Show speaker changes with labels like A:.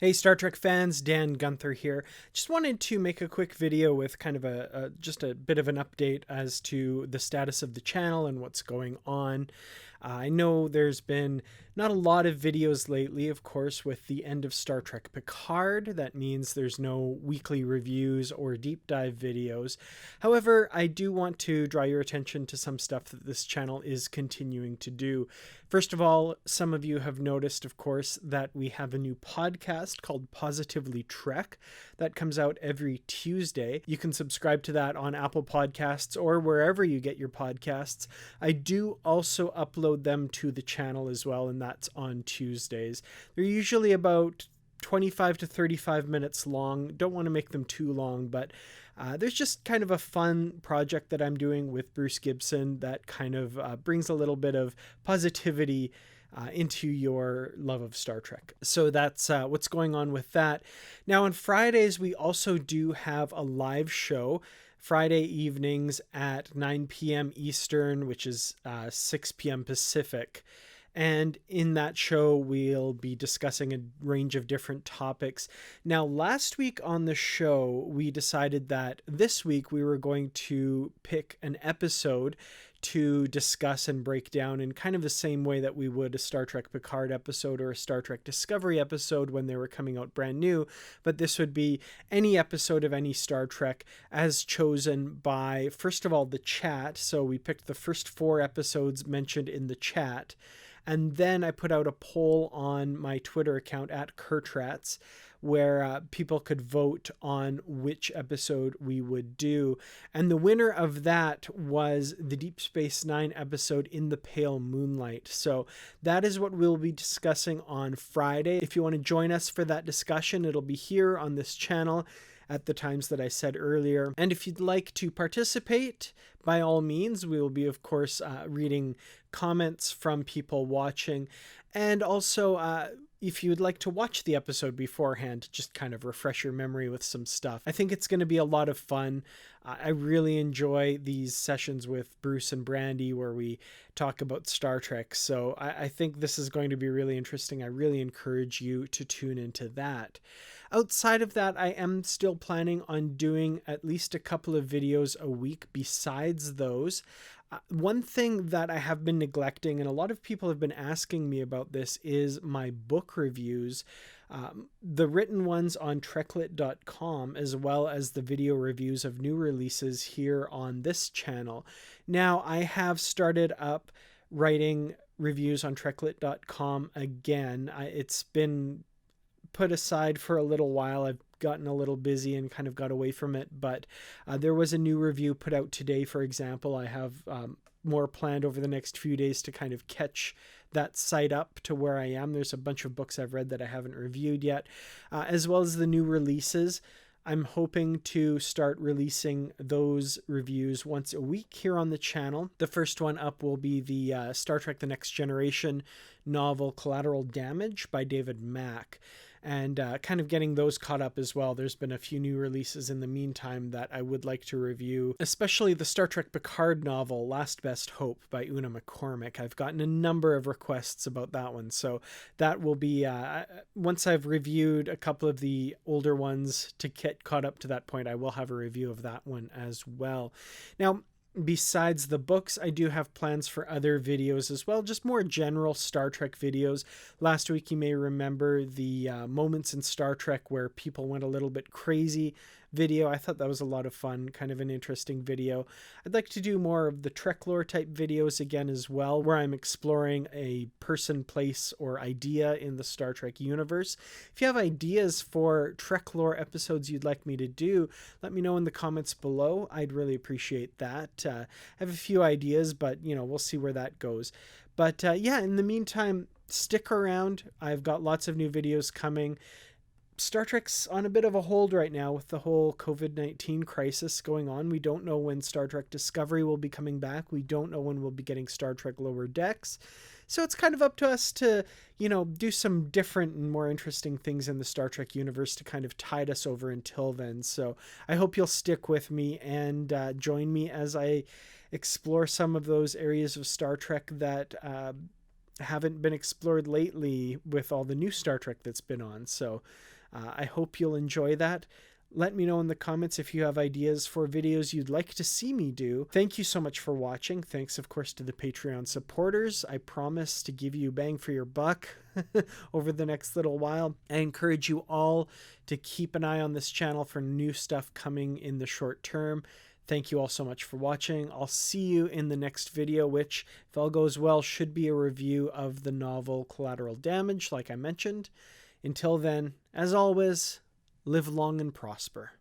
A: Hey Star Trek fans, Dan Gunther here. Just wanted to make a quick video with kind of just a bit of an update as to the status of the channel and what's going on. I know there's been not a lot of videos lately, of course, with the end of Star Trek Picard. That means there's no weekly reviews or deep dive videos. However, I do want to draw your attention to some stuff that this channel is continuing to do. First of all, some of you have noticed, of course, that we have a new podcast called Positively Trek that comes out every Tuesday. You can subscribe to that on Apple Podcasts or wherever you get your podcasts. I do also upload them to the channel as well, and that's on Tuesdays. They're usually about 25 to 35 minutes long. Don't want to make them too long, but there's just kind of a fun project that I'm doing with Bruce Gibson that kind of brings a little bit of positivity into your love of Star Trek. So that's what's going on with that. Now on Fridays, we also do have a live show Friday evenings at 9 p.m. Eastern, which is 6 p.m. Pacific. And in that show, we'll be discussing a range of different topics. Now, last week on the show, we decided that this week we were going to pick an episode to discuss and break down in kind of the same way that we would a Star Trek Picard episode or a Star Trek Discovery episode when they were coming out brand new. But this would be any episode of any Star Trek as chosen by, first of all, the chat. So we picked the first 4 episodes mentioned in the chat. And then I put out a poll on my Twitter account at Kertrats where people could vote on which episode we would do. And the winner of that was the Deep Space Nine episode In the Pale Moonlight. So that is what we'll be discussing on Friday. If you want to join us for that discussion, it'll be here on this channel at the times that I said earlier. And if you'd like to participate, by all means, we will be, of course, reading comments from people watching. And also, if you would like to watch the episode beforehand, just kind of refresh your memory with some stuff. I think it's going to be a lot of fun. I really enjoy these sessions with Bruce and Brandy where we talk about Star Trek. So I think this is going to be really interesting. I really encourage you to tune into that. Outside of that, I am still planning on doing at least a couple of videos a week besides those. One thing that I have been neglecting, and a lot of people have been asking me about this, is my book reviews. The written ones on treklit.com, as well as the video reviews of new releases here on this channel. Now, I have started up writing reviews on treklit.com again. It's been put aside for a little while. I've gotten a little busy and kind of got away from it, but there was a new review put out today, for example. I have more planned over the next few days to kind of catch that site up to where I am. There's a bunch of books I've read that I haven't reviewed yet, as well as the new releases. I'm hoping to start releasing those reviews once a week here on the channel. The first one up will be the Star Trek The Next Generation novel Collateral Damage by David Mack. And kind of getting those caught up as well. There's been a few new releases in the meantime that I would like to review, especially the Star Trek Picard novel, Last Best Hope by Una McCormick. I've gotten a number of requests about that one. So that will be, once I've reviewed a couple of the older ones to get caught up to that point, I will have a review of that one as well. Now, besides the books, I do have plans for other videos as well, just more general Star Trek videos. Last week, you may remember the moments in Star Trek where people went a little bit crazy video. I thought that was a lot of fun, kind of an interesting video. I'd like to do more of the Trek lore type videos again as well, where I'm exploring a person, place, or idea in the Star Trek universe. If you have ideas for Trek lore episodes you'd like me to do, let me know in the comments below. I'd really appreciate that. I have a few ideas, but we'll see where that goes. But yeah, in the meantime, stick around. I've got lots of new videos coming. Star Trek's on a bit of a hold right now with the whole COVID-19 crisis going on. We don't know when Star Trek Discovery will be coming back. We don't know when we'll be getting Star Trek Lower Decks. So it's kind of up to us to, do some different and more interesting things in the Star Trek universe to kind of tide us over until then. So I hope you'll stick with me and join me as I explore some of those areas of Star Trek that haven't been explored lately with all the new Star Trek that's been on. So I hope you'll enjoy that. Let me know in the comments if you have ideas for videos you'd like to see me do. Thank you so much for watching. Thanks, of course, to the Patreon supporters. I promise to give you bang for your buck over the next little while. I encourage you all to keep an eye on this channel for new stuff coming in the short term. Thank you all so much for watching. I'll see you in the next video, which, if all goes well, should be a review of the novel Collateral Damage, like I mentioned. Until then, as always, live long and prosper.